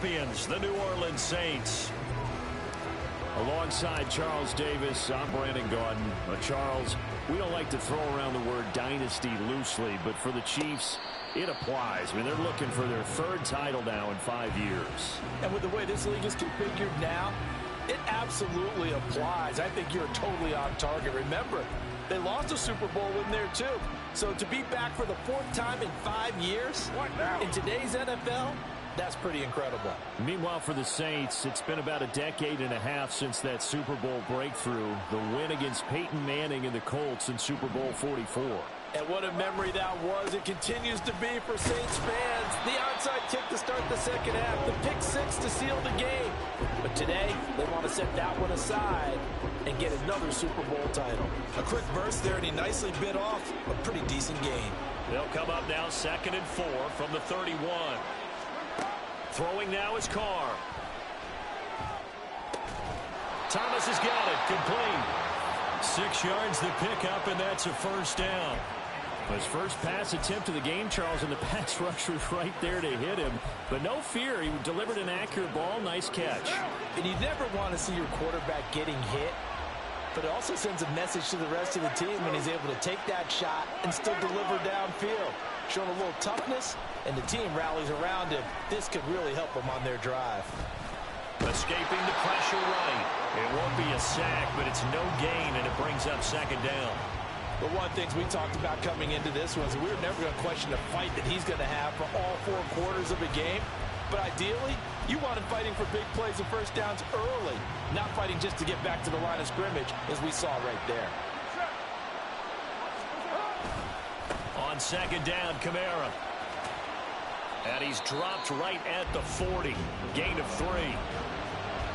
champions, the New Orleans Saints. Alongside Charles Davis, I'm Brandon Gaudin. Charles, we don't like to throw around the word dynasty loosely, but for the Chiefs, it applies. I mean, they're looking for their third title now in 5 years. And with the way this league is configured now, it absolutely applies. I think you're totally on target. Remember, they lost a Super Bowl in there too. So to be back for the fourth time in 5 years in today's NFL, that's pretty incredible. Meanwhile, for the Saints, it's been about a decade and a half since that Super Bowl breakthrough, the win against Peyton Manning and the Colts in Super Bowl 44. And what a memory that was. It continues to be for Saints fans. The onside kick to start the second half. The pick six to seal the game. But today, they want to set that one aside and get another Super Bowl title. A quick burst there, and he nicely bit off a pretty decent gain. They'll come up now 2nd and 4 from the 31. Throwing now is Carr. Thomas has got it. Complete. 6 yards the pickup, and that's a first down. His first pass attempt of the game, Charles, and the pass rush was right there to hit him. But no fear, he delivered an accurate ball. Nice catch. And you never want to see your quarterback getting hit, but it also sends a message to the rest of the team when he's able to take that shot and still deliver downfield. Showing a little toughness, and the team rallies around him. This could really help them on their drive. Escaping the pressure right. It won't be a sack, but it's no gain, and it brings up 2nd down. But one of the things we talked about coming into this was we were never going to question the fight that he's going to have for all 4 quarters of a game. But ideally, you want him fighting for big plays and first downs early, not fighting just to get back to the line of scrimmage, as we saw right there. On 2nd down, Kamara. And he's dropped right at the 40. Gain of 3.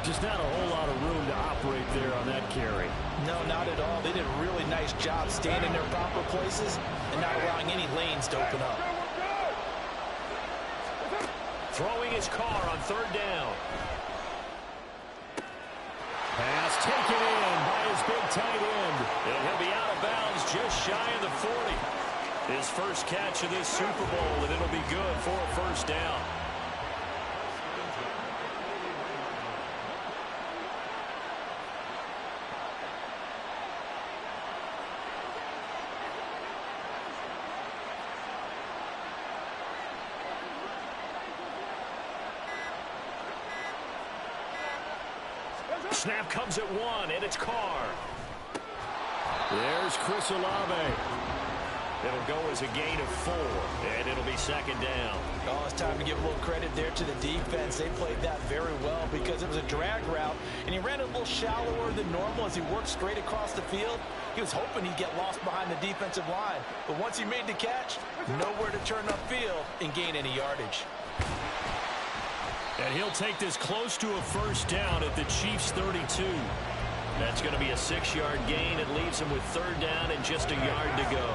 Just not a whole lot of room to operate there on that carry. No, not at all. They did a really nice job staying in their proper places and not allowing any lanes to open up. Throwing his Carr on 3rd down. Pass taken in by his big tight end. And he'll be out of bounds just shy of the 40. His first catch of this Super Bowl, and it'll be good for a first down. Snap comes at 1, and it's Carr. There's Chris Olave. It'll go as a gain of 4, and it'll be 2nd down. Oh, it's time to give a little credit there to the defense. They played that very well because it was a drag route, and he ran a little shallower than normal as he worked straight across the field. He was hoping he'd get lost behind the defensive line, but once he made the catch, nowhere to turn upfield and gain any yardage. And he'll take this close to a first down at the Chiefs' 32. That's going to be a 6-yard gain. It leaves him with 3rd down and just a yard to go.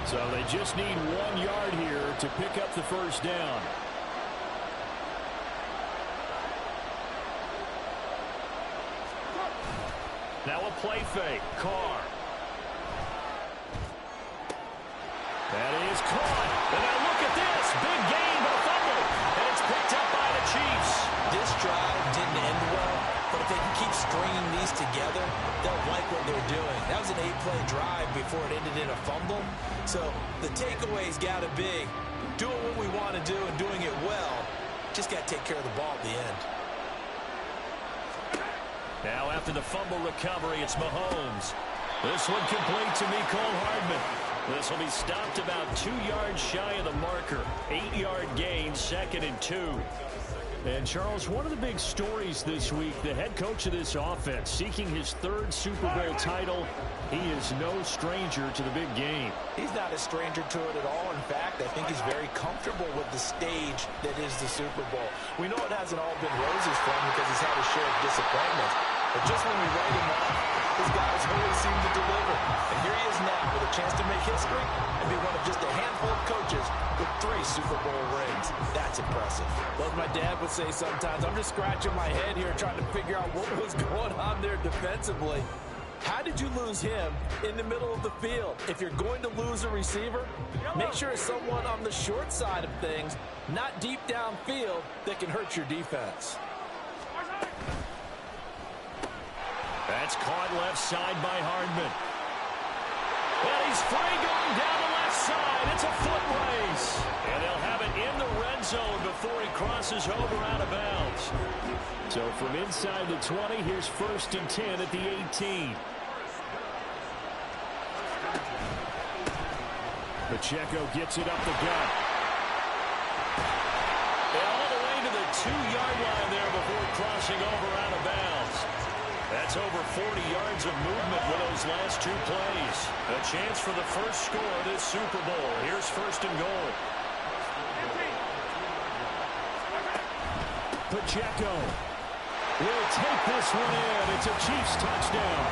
So they just need 1 yard here to pick up the first down. Now a play fake. Carr. That is caught. And now look at this. Big gain, but a fumble. And it's picked up by the Chiefs. This drive didn't end well, but if they can keep stringing these together, they'll like what they're doing. That was an 8-play drive before it ended in a fumble. So the takeaway's got to be doing what we want to do and doing it well. Just got to take care of the ball at the end. Now after the fumble recovery, it's Mahomes. This one complete to Mecole Hardman. This will be stopped about 2 yards shy of the marker. 8-yard gain, 2nd and 2. And, Charles, one of the big stories this week, the head coach of this offense seeking his 3rd Super Bowl title. He is no stranger to the big game. He's not a stranger to it at all. In fact, I think he's very comfortable with the stage that is the Super Bowl. We know it hasn't all been roses for him because he's had a share of disappointments. But just when we write him off, his guys always seem to deliver. And here he is now with a chance to make history and be one of just a handful of coaches with 3 Super Bowl rings. That's impressive. Like my dad would say sometimes, I'm just scratching my head here trying to figure out what was going on there defensively. How did you lose him in the middle of the field? If you're going to lose a receiver, make sure it's someone on the short side of things, not deep downfield, that can hurt your defense. That's caught left side by Hardman. And he's free going down the left side. It's a foot race. And they'll have it in the red zone before he crosses over out of bounds. So from inside the 20, here's 1st and 10 at the 18. Pacheco gets it up the gut. And all the way to the 2-yard line there before crossing over out of bounds. That's over 40 yards of movement with those last 2 plays. A chance for the first score of this Super Bowl. Here's 1st and goal. Pacheco will take this one in. It's a Chiefs touchdown.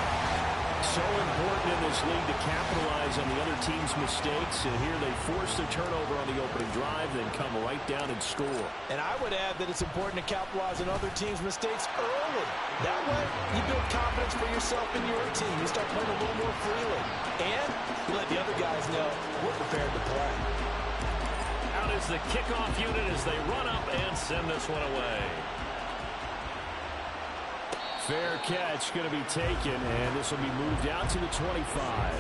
So important in this league to capitalize on the other team's mistakes. And here they force the turnover on the opening drive, then come right down and score. And I would add that it's important to capitalize on other teams' mistakes early. That way, you build confidence for yourself and your team. You start playing a little more freely. And you let the other guys know we're prepared to play. Out is the kickoff unit as they run up and send this one away. Fair catch going to be taken, and this will be moved out to the 25.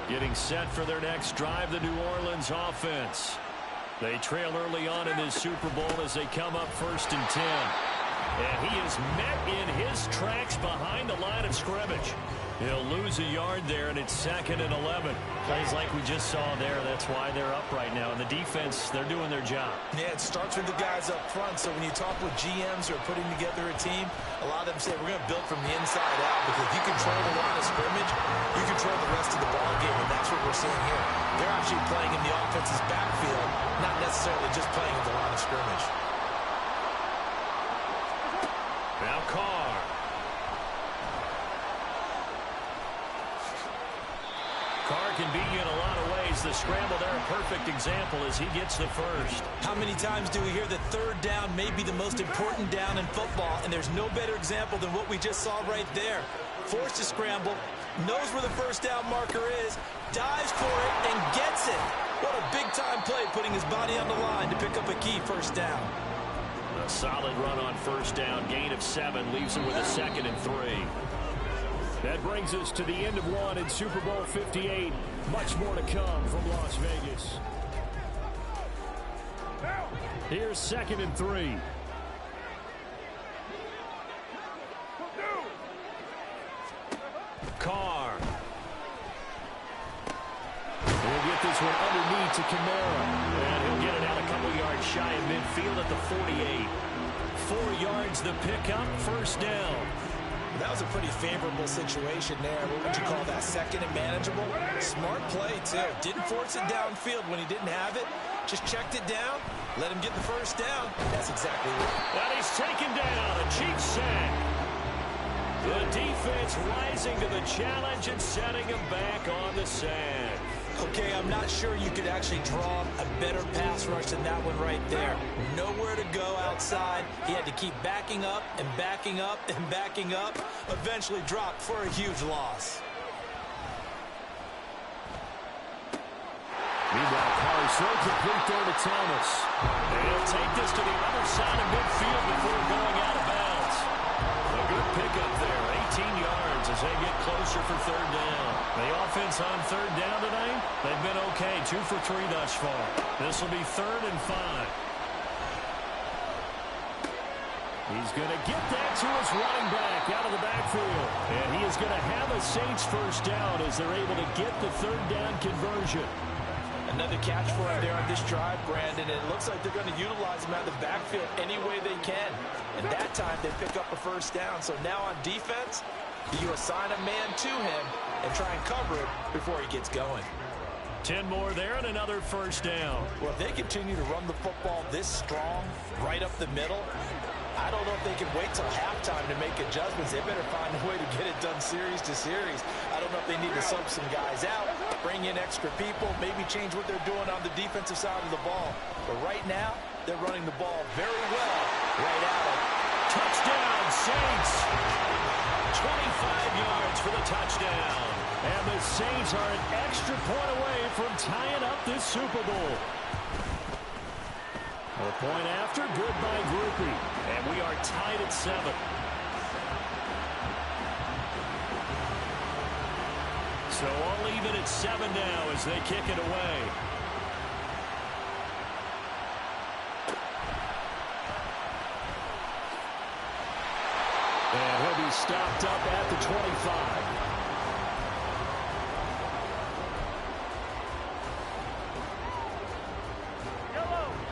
Getting set for their next drive, the New Orleans offense. They trail early on in this Super Bowl as they come up 1st and 10. And he is met in his tracks behind the line of scrimmage. He'll lose a yard there, and it's 2nd and 11. Plays like we just saw there. That's why they're up right now. And the defense, they're doing their job. Yeah, it starts with the guys up front. So when you talk with GMs who are putting together a team, a lot of them say we're going to build from the inside out, because if you control the line of scrimmage, you control the rest of the ball game, and that's what we're seeing here. They're actually playing in the offense's backfield, not necessarily just playing in the line of scrimmage. Now Carr. Carr can beat you in a lot of ways. The scramble there, a perfect example as he gets the first. How many times do we hear that 3rd down may be the most important down in football, and there's no better example than what we just saw right there. Forced to scramble, knows where the 1st down marker is, dives for it, and gets it. What a big-time play, putting his body on the line to pick up a key 1st down. A solid run on 1st down, gain of 7, leaves him with a 2nd and 3. That brings us to the end of 1 in Super Bowl 58. Much more to come from Las Vegas. Here's 2nd and 3. Carr. We'll get this one underneath to Kamara. And he'll get it out a couple yards shy of midfield at the 48. 4 yards the pickup, 1st down. That was a pretty favorable situation there. What would you call that? 2nd and manageable? Smart play, too. Didn't force it downfield when he didn't have it. Just checked it down, let him get the 1st down. That's exactly right. And he's taken down. A Chiefs sack. The defense rising to the challenge and setting him back on the sack. Okay, I'm not sure you could actually draw a better pass rush than that one right there. Nowhere to go outside. He had to keep backing up and backing up and backing up. Eventually dropped for a huge loss. Meanwhile, Carr so complete there to Thomas. And he'll take this to the other side of midfield before going out of bounds. A good pickup there, 18 yards as they get closer for 3rd down. The offense on 3rd down tonight, they've been okay, 2 for 3 thus far. This will be 3rd and 5. He's going to get that to his running back out of the backfield. And he is going to have a Saints 1st down as they're able to get the 3rd down conversion. Another catch for him there on this drive, Brandon. And it looks like they're going to utilize him out of the backfield any way they can. And that time they pick up a 1st down. So now on defense, you assign a man to him and try and cover it before he gets going. 10 more there and another 1st down. Well, if they continue to run the football this strong, right up the middle, I don't know if they can wait till halftime to make adjustments. They better find a way to get it done series to series. I don't know if they need to sub some guys out, bring in extra people, maybe change what they're doing on the defensive side of the ball. But right now, they're running the ball very well right out of Touchdown, Saints. 25 yards for the touchdown. And the Saints are an extra point away from tying up this Super Bowl. A point after, good by Grupe. And we are tied at 7. So all even at 7 now as they kick it away. And he'll be stopped up at the 25.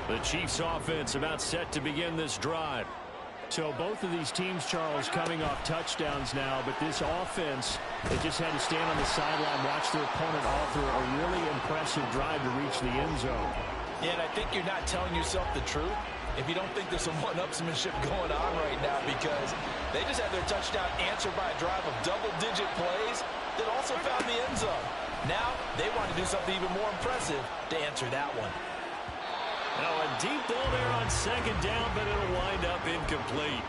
The Chiefs offense about set to begin this drive. So both of these teams, Charles, coming off touchdowns now, but this offense, they just had to stand on the sideline, watch their opponent offer a really impressive drive to reach the end zone. Yeah, and I think you're not telling yourself the truth if you don't think there's some one-upsmanship going on right now, because they just had their touchdown answered by a drive of double-digit plays that also found the end zone. Now they want to do something even more impressive to answer that one. Now a deep ball there on second down, but it'll wind up incomplete.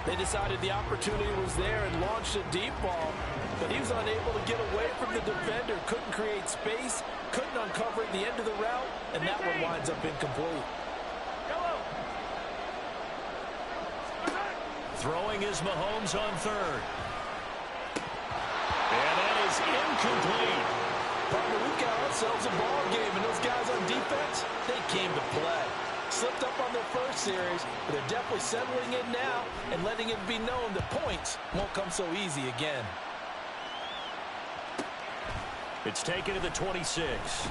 They decided the opportunity was there and launched a deep ball, but he was unable to get away from the defender, couldn't create space, couldn't uncover at the end of the route, and that one winds up incomplete. Throwing is Mahomes on third. And that is incomplete. Partner, we've got ourselves a ball game, and those guys on defense, they came to play. Slipped up on their first series, but they're definitely settling in now and letting it be known that points won't come so easy again. It's taken to the 26.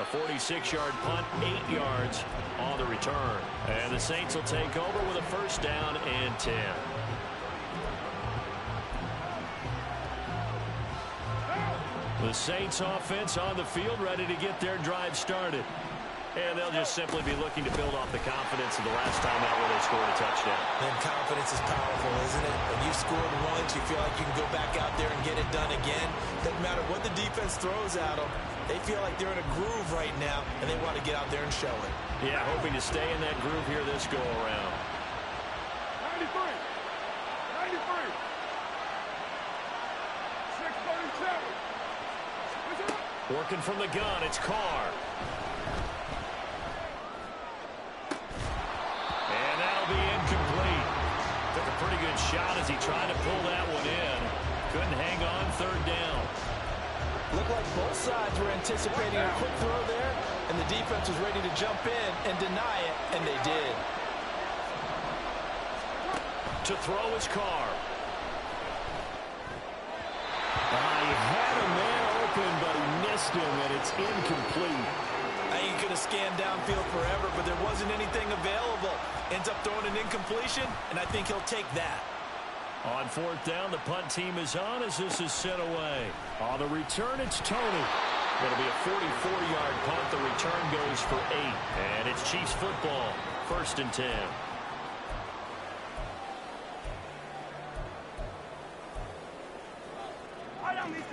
A 46-yard punt, 8 yards on the return. And the Saints will take over with a first down and 10. The Saints offense on the field, ready to get their drive started. And they'll just simply be looking to build off the confidence of the last time out where they scored a touchdown. And confidence is powerful, isn't it? When you've scored once, you feel like you can go back out there and get it done again. Doesn't matter what the defense throws at them. They feel like they're in a groove right now, and they want to get out there and show it. Yeah, hoping to stay in that groove here this go-around. 93. 93. 637. Working from the gun, it's Carr. And that'll be incomplete. Took a pretty good shot as he tried to pull that one in. Couldn't hang on third down. Looked like both sides were anticipating a quick throw there, and the defense was ready to jump in and deny it, and they did. To throw is Carr. He had a man open, but he missed him, and it's incomplete. I think he could have scanned downfield forever, but there wasn't anything available. Ends up throwing an incompletion, and I think he'll take that. On fourth down, the punt team is on as this is sent away. On the return, it's Tony. It'll be a 44-yard punt. The return goes for 8. And it's Chiefs football, 1st and 10.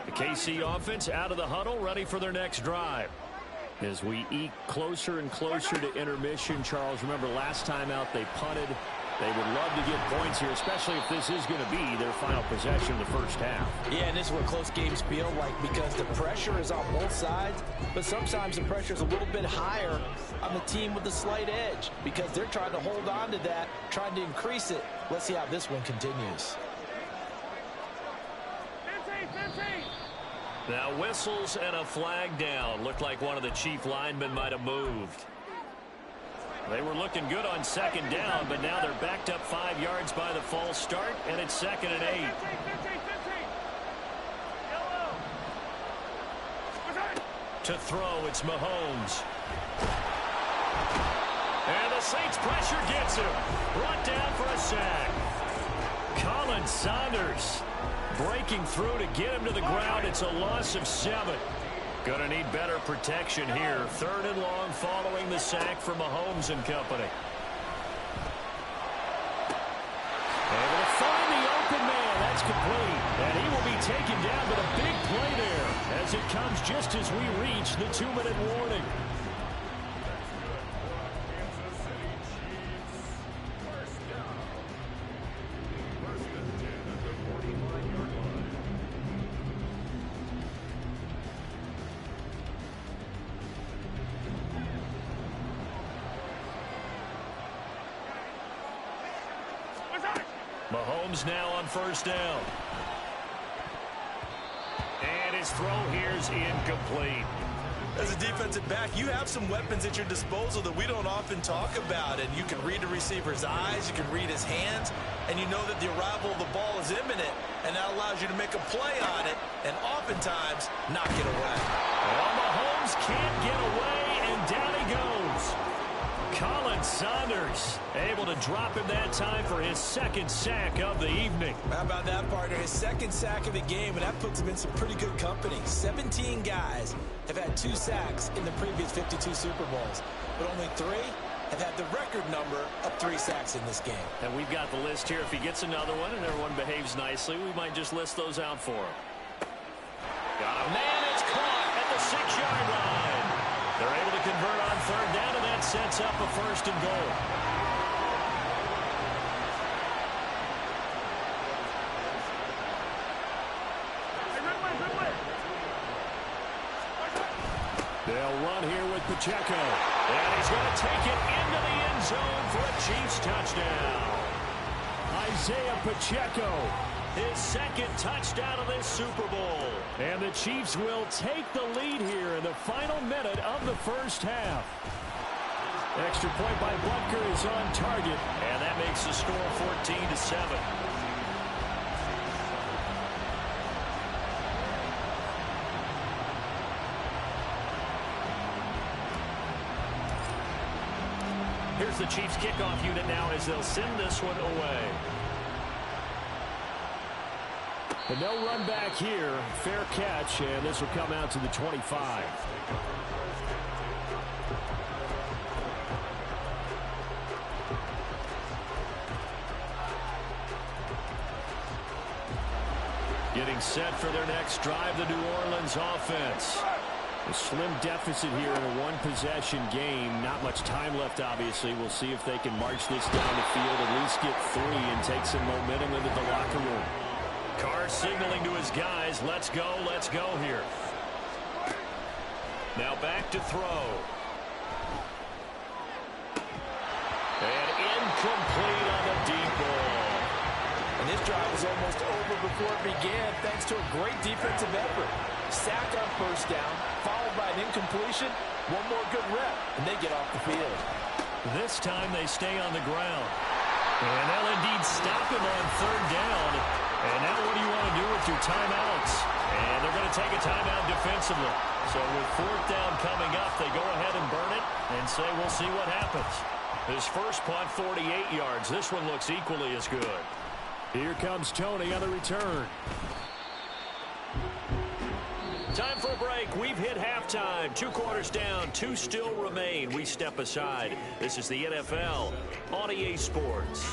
The KC offense out of the huddle, ready for their next drive. As we eke closer and closer to intermission, Charles, remember last time out they punted. They would love to get points here, especially if this is going to be their final possession of the first half. Yeah, and this is what close games feel like because the pressure is on both sides, but sometimes the pressure is a little bit higher on the team with the slight edge because they're trying to hold on to that, trying to increase it. Let's see how this one continues. 15. Now whistles and a flag down. Looked like one of the Chief linemen might have moved. They were looking good on second down, but now they're backed up 5 yards by the false start, and it's 2nd and 8. 15. To throw, it's Mahomes. And the Saints pressure gets him. Brought down for a sack. Colin Saunders breaking through to get him to the ground. It's a loss of 7. Gonna need better protection here. 3rd and long following the sack from Mahomes and company. Able to find the open man. That's complete. And he will be taken down, but a big play there as it comes just as we reach the 2-minute warning. Mahomes now on first down. And his throw here is incomplete. As a defensive back, you have some weapons at your disposal that we don't often talk about. And you can read the receiver's eyes, you can read his hands, and you know that the arrival of the ball is imminent, and that allows you to make a play on it and oftentimes knock it away. Well, Mahomes can't get away, and down he goes. Colin Saunders able to drop him that time for his second sack of the evening. How about that, partner? His second sack of the game, and that puts him in some pretty good company. 17 guys have had 2 sacks in the previous 52 Super Bowls, but only 3 have had the record number of 3 sacks in this game. And we've got the list here. If he gets another one and everyone behaves nicely, we might just list those out for him. Got a man, it's caught at the 6-yard line. They're able to convert on third down, and that sets up a first and goal. They'll run here with Pacheco. And he's going to take it into the end zone for a Chiefs touchdown. Isaiah Pacheco, his second touchdown of this Super Bowl. And the Chiefs will take the lead here in the final minute of the first half. Extra point by Butker is on target. And that makes the score 14-7. Here's the Chiefs kickoff unit now as they'll send this one away. And no run back here. Fair catch, and this will come out to the 25. Getting set for their next drive, the New Orleans offense. A slim deficit here in a one-possession game. Not much time left, obviously. We'll see if they can march this down the field, at least get 3 and take some momentum into the locker room. Carr signaling to his guys, let's go here. Now back to throw. And incomplete on the deep ball. And this drive was almost over before it began thanks to a great defensive effort. Sack on first down, followed by an incompletion, one more good rep, and they get off the field. This time they stay on the ground. And they'll indeed stop him on third down. And now what do you want to do with your timeouts? And they're going to take a timeout defensively. So with fourth down coming up, they go ahead and burn it and say we'll see what happens. His first punt, 48 yards. This one looks equally as good. Here comes Tony on the return. Time for a break. We've hit halftime. 2 quarters down. 2 still remain. We step aside. This is the NFL on EA Sports.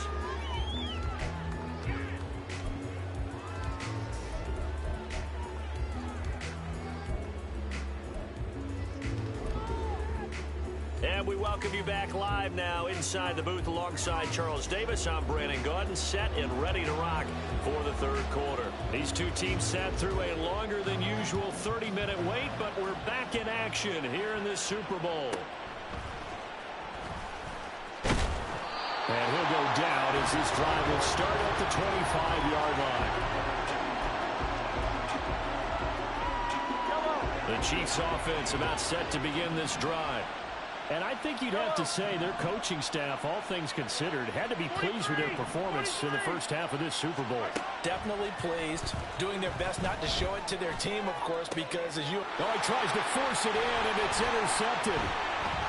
And we welcome you back live now inside the booth alongside Charles Davis. I'm Brandon Gaudin, set and ready to rock for the third quarter. These two teams sat through a longer than usual 30-minute wait, but we're back in action here in this Super Bowl. And he'll go down as this drive will start at the 25-yard line. The Chiefs offense about set to begin this drive. And I think you'd have to say their coaching staff, all things considered, had to be pleased with their performance in the first half of this Super Bowl. Definitely pleased, doing their best not to show it to their team, of course, because as you... Oh, he tries to force it in, and it's intercepted.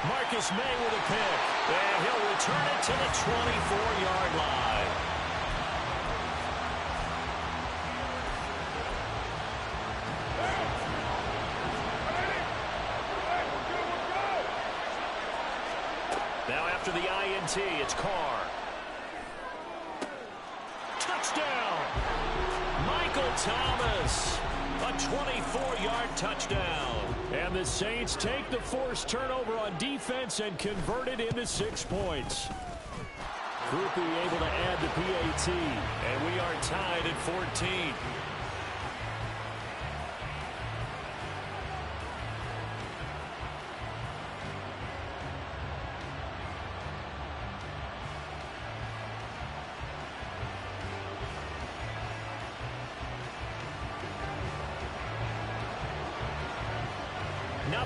Marcus May with a pick. And he'll return it to the 24-yard line. Now after the INT, it's Carr. Touchdown! Michael Thomas. A 24-yard touchdown. And the Saints take the forced turnover on defense and convert it into 6 points. Groupie able to add the PAT. And we are tied at 14.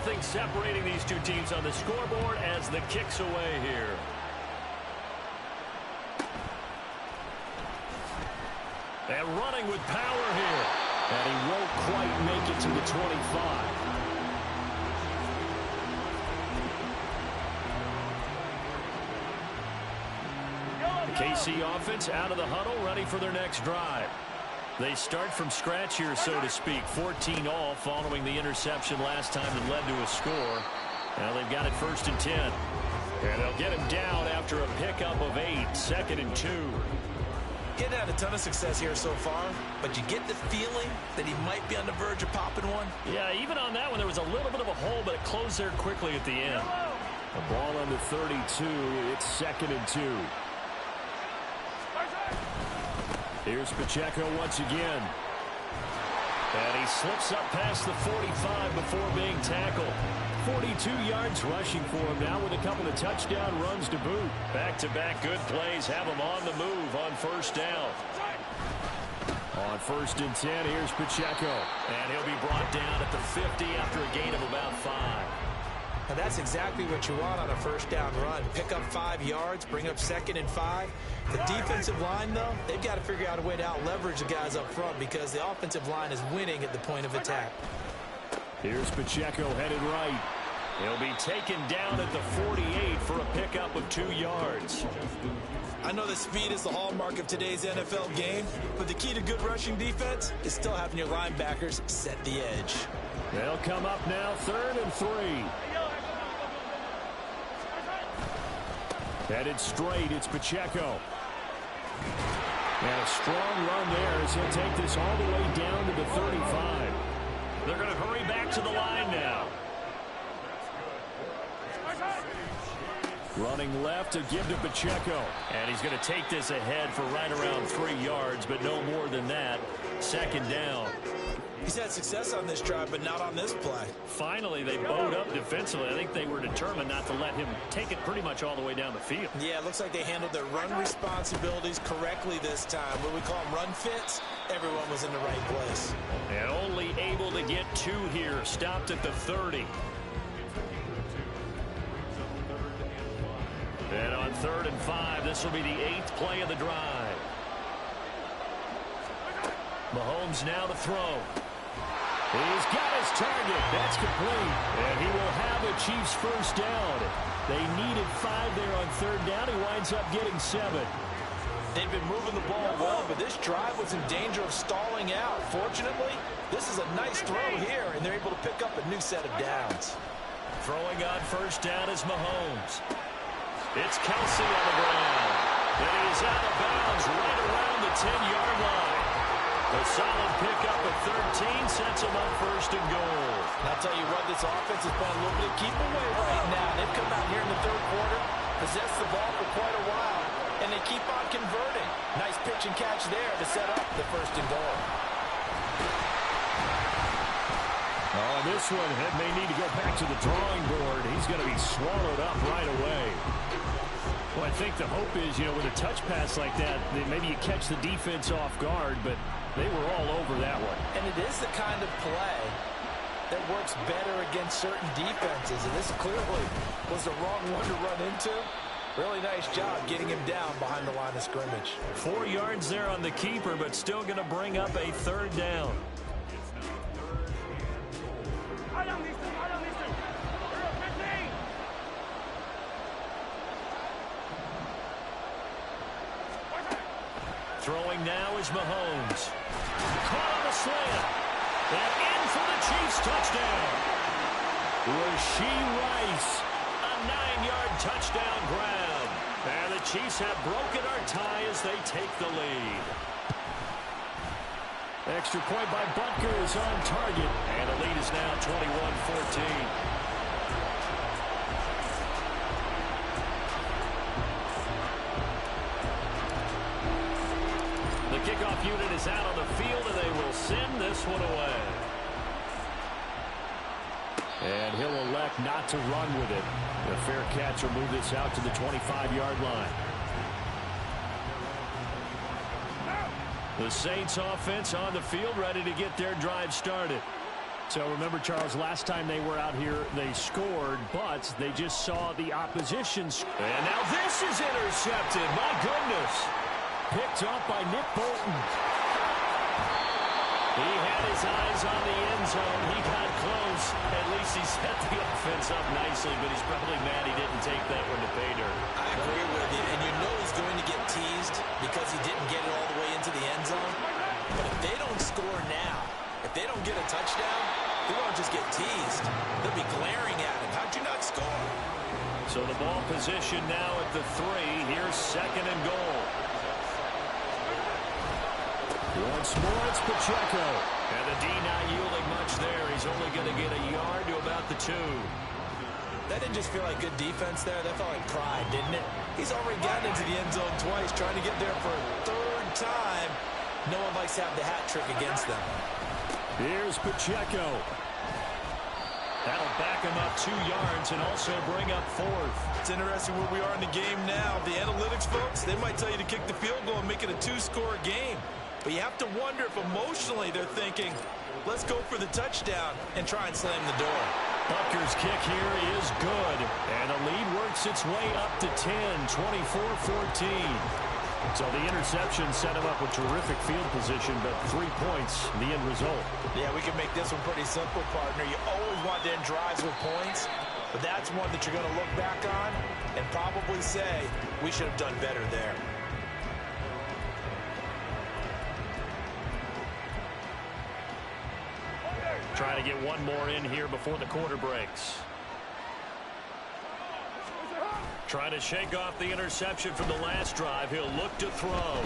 Nothing separating these two teams on the scoreboard as the kick's away here. And running with power here. And he won't quite make it to the 25. The KC offense out of the huddle, ready for their next drive. They start from scratch here, so to speak. 14 all following the interception last time that led to a score. Now they've got it 1st and 10. And they'll get him down after a pickup of 8, 2nd and 2. Getting had a ton of success here so far, but you get the feeling that he might be on the verge of popping one. Yeah, even on that one, there was a little bit of a hole, but it closed there quickly at the end. A ball on the 32. It's 2nd and 2. Here's Pacheco once again. And he slips up past the 45 before being tackled. 42 yards rushing for him now with a couple of touchdown runs to boot. Back-to-back good plays have him on the move on 1st down. On 1st and 10, here's Pacheco. And he'll be brought down at the 50 after a gain of about 5. And that's exactly what you want on a 1st down run. Pick up 5 yards, bring up 2nd and 5. The defensive line, though, they've got to figure out a way to out-leverage the guys up front because the offensive line is winning at the point of attack. Here's Pacheco headed right. He'll be taken down at the 48 for a pickup of 2 yards. I know that speed is the hallmark of today's NFL game, but the key to good rushing defense is still having your linebackers set the edge. They'll come up now 3rd and 3. Headed straight, it's Pacheco. And a strong run there as he'll take this all the way down to the 35. They're going to hurry back to the line now. Running left to give to Pacheco. And he's going to take this ahead for right around 3 yards, but no more than that. 2nd down. He's had success on this drive, but not on this play. Finally, they bowed up defensively. I think they were determined not to let him take it pretty much all the way down the field. Yeah, it looks like they handled their run responsibilities correctly this time. What we call them run fits, everyone was in the right place. And only able to get 2 here. Stopped at the 30. And on 3rd and 5, this will be the 8th play of the drive. Mahomes now to throw. He's got his target. That's complete. And he will have the Chiefs' 1st down. They needed 5 there on 3rd down. He winds up getting 7. They've been moving the ball well, but this drive was in danger of stalling out. Fortunately, this is a nice throw here, and they're able to pick up a new set of downs. Throwing on 1st down is Mahomes. It's Kelsey on the ground. And he's out of bounds right around the 10-yard line. A solid pickup at 13 sets him up 1st and goal. And I'll tell you what, this offense is playing a little bit of keep away right now. They've come out here in the 3rd quarter, possessed the ball for quite a while, and they keep on converting. Nice pitch and catch there to set up the 1st and goal. Oh, this one may need to go back to the drawing board. He's going to be swallowed up right away. Well, I think the hope is, with a touch pass like that, maybe you catch the defense off guard, but they were all over that one. And it is the kind of play that works better against certain defenses, and this clearly was the wrong one to run into. Really nice job getting him down behind the line of scrimmage. 4 yards there on the keeper, but still going to bring up a 3rd down. Throwing now is Mahomes. Caught on the slant. And in for the Chiefs touchdown. Rashee Rice. A 9-yard touchdown grab. And the Chiefs have broken our tie as they take the lead. Extra point by Butker is on target. And the lead is now 21-14. Kickoff unit is out on the field, and they will send this one away. And he'll elect not to run with it. The fair catch will move this out to the 25-yard line. The Saints offense on the field, ready to get their drive started. So remember, Charles, last time they were out here, they scored, but they just saw the opposition. And now this is intercepted. My goodness. Picked up by Nick Bolton. He had his eyes on the end zone. He got close. At least he set the offense up nicely, but he's probably mad he didn't take that one to pay dirt. I agree with you, and you know he's going to get teased because he didn't get it all the way into the end zone. But if they don't score now, if they don't get a touchdown, he won't just get teased. They'll be glaring at him. How'd you not score? So the ball position now at the 3. Here's 2nd and goal. Once more, it's Pacheco. And the D not yielding much there. He's only going to get a yard to about the 2. That didn't just feel like good defense there. That felt like pride, didn't it? He's already gotten into the end zone twice, trying to get there for a 3rd time. No one likes to have the hat trick against them. Here's Pacheco. That'll back him up 2 yards and also bring up 4th. It's interesting where we are in the game now. The analytics folks, they might tell you to kick the field goal and make it a 2-score game. But you have to wonder if emotionally they're thinking, let's go for the touchdown and try and slam the door. Butker's kick here is good. And the lead works its way up to 10, 24-14. So the interception set him up with terrific field position, but 3 points, the end result. Yeah, we can make this one pretty simple, partner. You always want to end drives with points, but that's one that you're going to look back on and probably say, we should have done better there. Trying to get one more in here before the quarter breaks. Trying to shake off the interception from the last drive. He'll look to throw.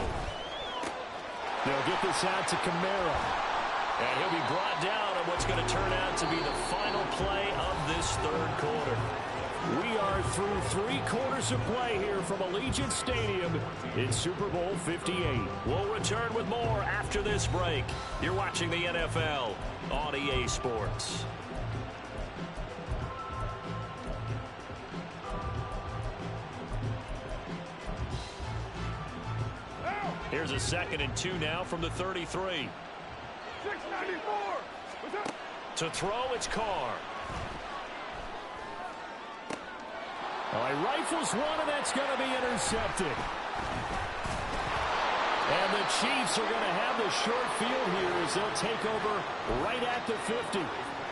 They'll get this out to Kamara. And he'll be brought down on what's going to turn out to be the final play of this 3rd quarter. We are through 3 quarters of play here from Allegiant Stadium in Super Bowl 58. We'll return with more after this break. You're watching the NFL on EA Sports. Here's a 2nd and 2 now from the 33. 694. To throw, it's Carr. He rifles one, and that's going to be intercepted. And the Chiefs are going to have the short field here as they'll take over right at the 50.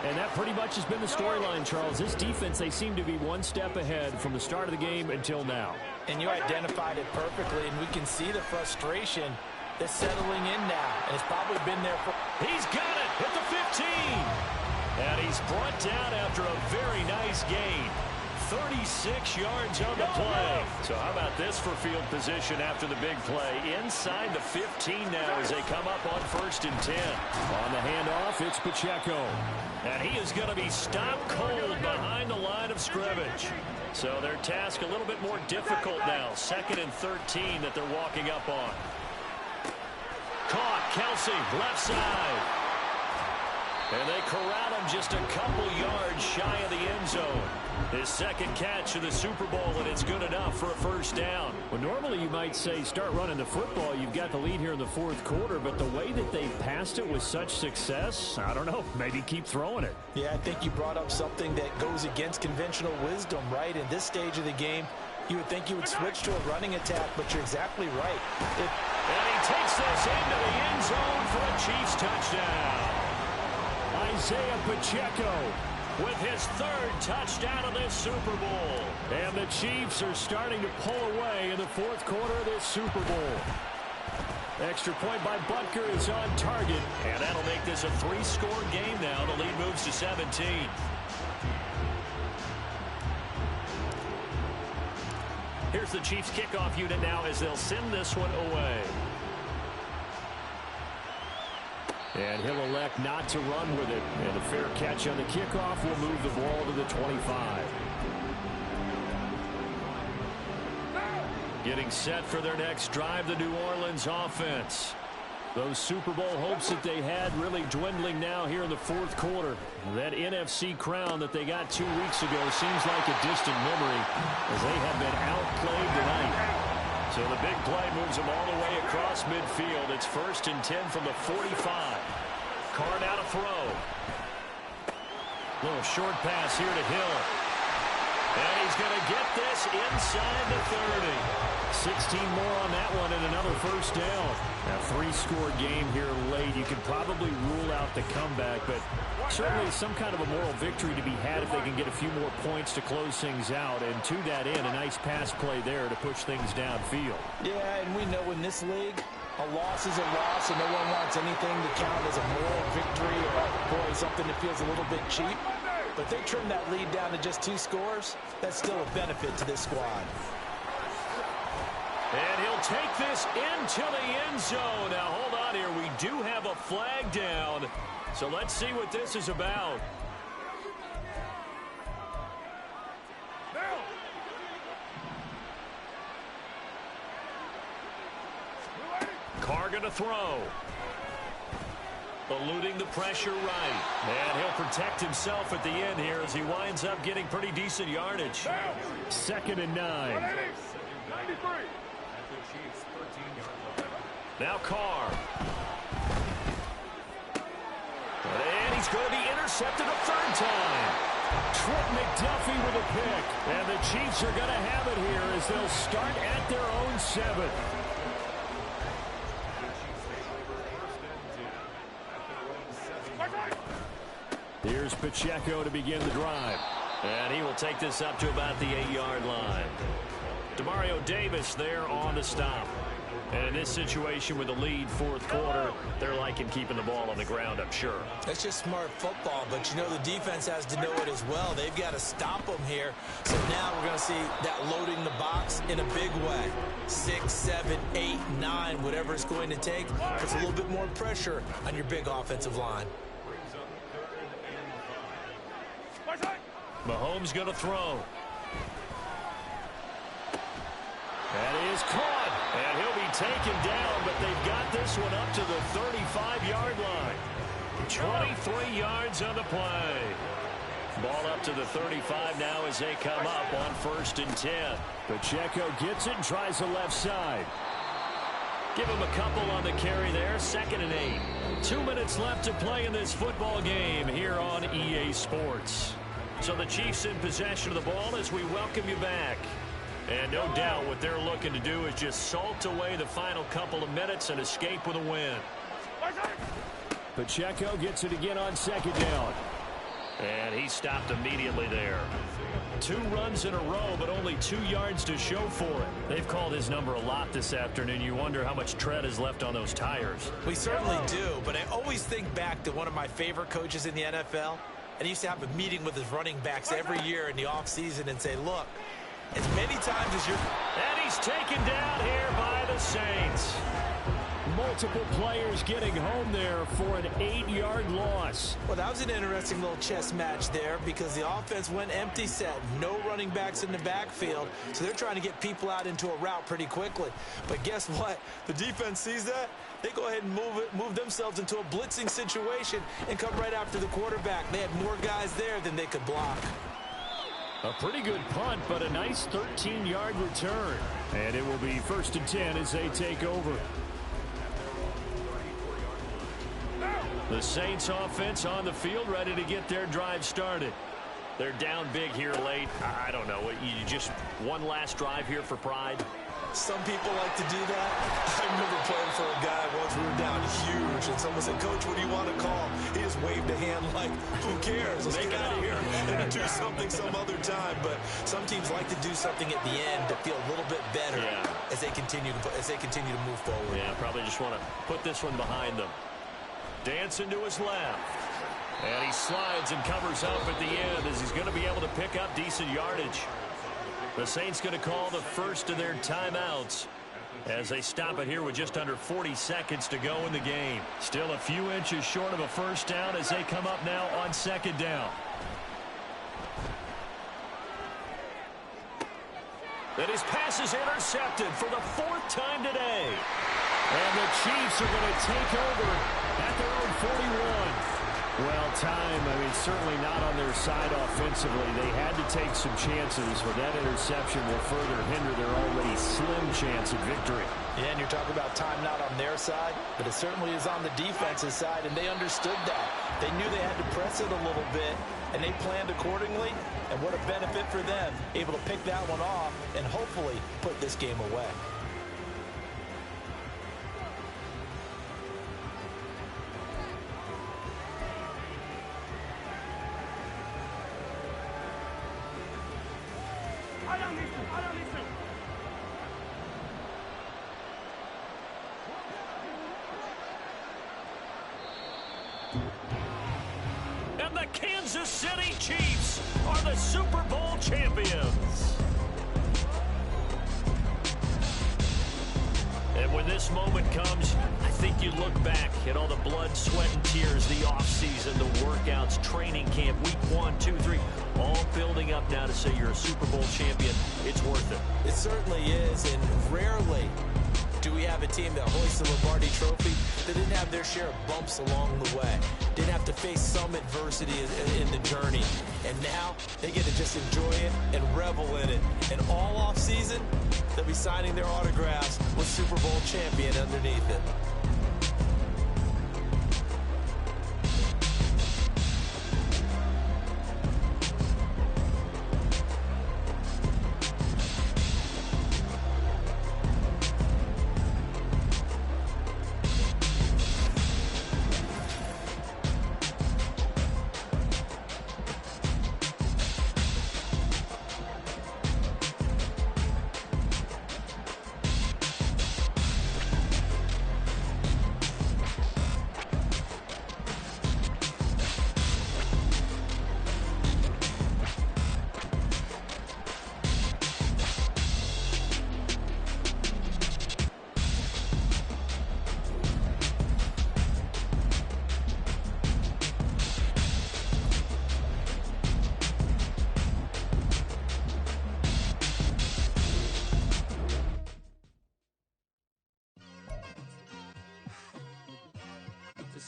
And that pretty much has been the storyline, Charles. This defense, they seem to be one step ahead from the start of the game until now. And you identified it perfectly, and we can see the frustration that's settling in now. And it's probably been there for... He's got it at the 15. And he's brought down after a very nice gain. 36 yards on the play. So how about this for field position after the big play? Inside the 15 now as they come up on 1st and 10. On the handoff, it's Pacheco. And he is going to be stopped cold behind the line of scrimmage. So their task a little bit more difficult now. 2nd and 13 that they're walking up on. Caught, Kelsey, left side. And they corral him just a couple yards shy of the end zone. His 2nd catch of the Super Bowl, and it's good enough for a 1st down. Well, normally you might say start running the football. You've got the lead here in the 4th quarter, but the way that they passed it with such success, I don't know, maybe keep throwing it. Yeah, I think you brought up something that goes against conventional wisdom, right? In this stage of the game, you would think you would switch to a running attack, but you're exactly right. And he takes this into the end zone for a Chiefs touchdown. Isaiah Pacheco with his 3rd touchdown of this Super Bowl. And the Chiefs are starting to pull away in the 4th quarter of this Super Bowl. Extra point by Butker is on target. And that'll make this a 3-score game now. The lead moves to 17. Here's the Chiefs kickoff unit now as they'll send this one away. And he'll elect not to run with it. And a fair catch on the kickoff will move the ball to the 25. Getting set for their next drive, the New Orleans offense. Those Super Bowl hopes that they had really dwindling now here in the 4th quarter. That NFC crown that they got 2 weeks ago seems like a distant memory as they have been outplayed tonight. So the big play moves them all the way across midfield. It's 1st and 10 from the 45. Carr now to throw. Little short pass here to Hill. And he's going to get this inside the 30. 16 more on that one and another first down. A 3-score game here late. You could probably rule out the comeback, but certainly some kind of a moral victory to be had if they can get a few more points to close things out. And to that end, a nice pass play there to push things downfield. Yeah, and we know in this league, a loss is a loss, and no one wants anything to count as a moral victory or, boy, something that feels a little bit cheap. But they trim that lead down to just 2 scores. That's still a benefit to this squad. And he'll take this into the end zone. Now, hold on here. We do have a flag down. So let's see what this is about. Carr going to throw. Eluding the pressure right. And he'll protect himself at the end here as he winds up getting pretty decent yardage. 2nd and 9. 93. Now Carr. And he's going to be intercepted a 3rd time. Trent McDuffie with a pick. And the Chiefs are going to have it here as they'll start at their own 7. Here's Pacheco to begin the drive. And he will take this up to about the 8-yard line. Demario Davis there on the stop. And in this situation with the lead 4th quarter, they're liking keeping the ball on the ground, I'm sure. That's just smart football, but you know the defense has to know it as well. They've got to stop them here. So now we're going to see that loading the box in a big way. 6, 7, 8, 9, whatever it's going to take. Puts a little bit more pressure on your big offensive line. Mahomes going to throw. That is caught. And he'll be taken down, but they've got this one up to the 35-yard line. 23 yards on the play. Ball up to the 35 now as they come up on 1st and 10. Pacheco gets it and tries the left side. Give him a couple on the carry there. 2nd and 8. 2 minutes left to play in this football game here on EA Sports. So the Chiefs in possession of the ball as we welcome you back. And no doubt what they're looking to do is just salt away the final couple of minutes and escape with a win. Pacheco gets it again on 2nd down. And he stopped immediately there. 2 runs in a row, but only 2 yards to show for it. They've called his number a lot this afternoon. You wonder how much tread is left on those tires. We certainly do, but I always think back to one of my favorite coaches in the NFL. And he used to have a meeting with his running backs every year in the offseason and say, look, as many times as you're... And he's taken down here by the Saints. Multiple players getting home there for an 8-yard loss. Well, that was an interesting little chess match there because the offense went empty set. No running backs in the backfield, so they're trying to get people out into a route pretty quickly. But guess what? The defense sees that. They go ahead and move themselves into a blitzing situation and come right after the quarterback. They had more guys there than they could block. A pretty good punt, but a nice 13-yard return. And it will be 1st and 10 as they take over. The Saints offense on the field ready to get their drive started. They're down big here late. I don't know. You just one last drive here for pride. Some people like to do that. I remember playing for a guy once. We were down huge, and someone said, Coach, what do you want to call? He just waved a hand like, who cares? Let's get out of here and do something some other time. But some teams like to do something at the end to feel a little bit better as they continue to move forward. Yeah, probably just want to put this one behind them. Dancing to his left. And he slides and covers up at the end as he's going to be able to pick up decent yardage. The Saints going to call the first of their timeouts as they stop it here with just under 40 seconds to go in the game. Still a few inches short of a first down as they come up now on 2nd down. And his pass is intercepted for the 4th time today. And the Chiefs are going to take over at their own 41. Well, time, certainly not on their side offensively. They had to take some chances, but that interception will further hinder their already slim chance at victory. Yeah, and you're talking about time not on their side, but it certainly is on the defense's side, and they understood that. They knew they had to press it a little bit, and they planned accordingly, and what a benefit for them, able to pick that one off and hopefully put this game away. And the Kansas City Chiefs are the Super Bowl champions. And when this moment comes, I think you look back at all the blood, sweat, and tears, the offseason, the workouts, training camp, week 1, 2, 3, all building up now to say you're a Super Bowl champion. It's worth it. It certainly is, and rarely do we have a team that hoists the Lombardi Trophy that didn't have their share of bumps along the way, didn't have to face some adversity in the journey, and now they get to just enjoy it and revel in it. And all off season, they'll be signing their autographs with Super Bowl champion underneath it.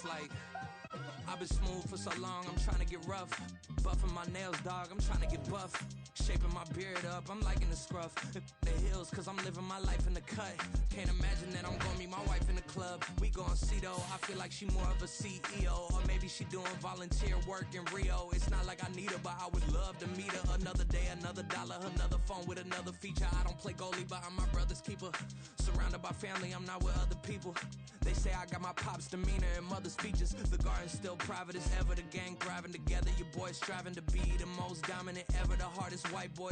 Like, I've been smooth for so long, I'm trying to get rough. Buffing my nails, dog, I'm trying to get buff. Shaping my beard up, I'm liking the scruff. The hills, cause I'm living my life in the cut. Can't imagine that I'm gonna meet my wife in the club. We gon' see though, I feel like she more of a CEO. Or maybe she doing volunteer work in Rio. It's not like I need her, but I would love to meet her. Another day, another dollar, another phone with another feature. I don't play goalie, but I'm my brother's keeper. Surrounded by family, I'm not with other people. They say I got my pop's demeanor and mother's features. The garden's still private as ever. The gang thriving together. Your boys striving to be the most dominant ever. The hardest white boy.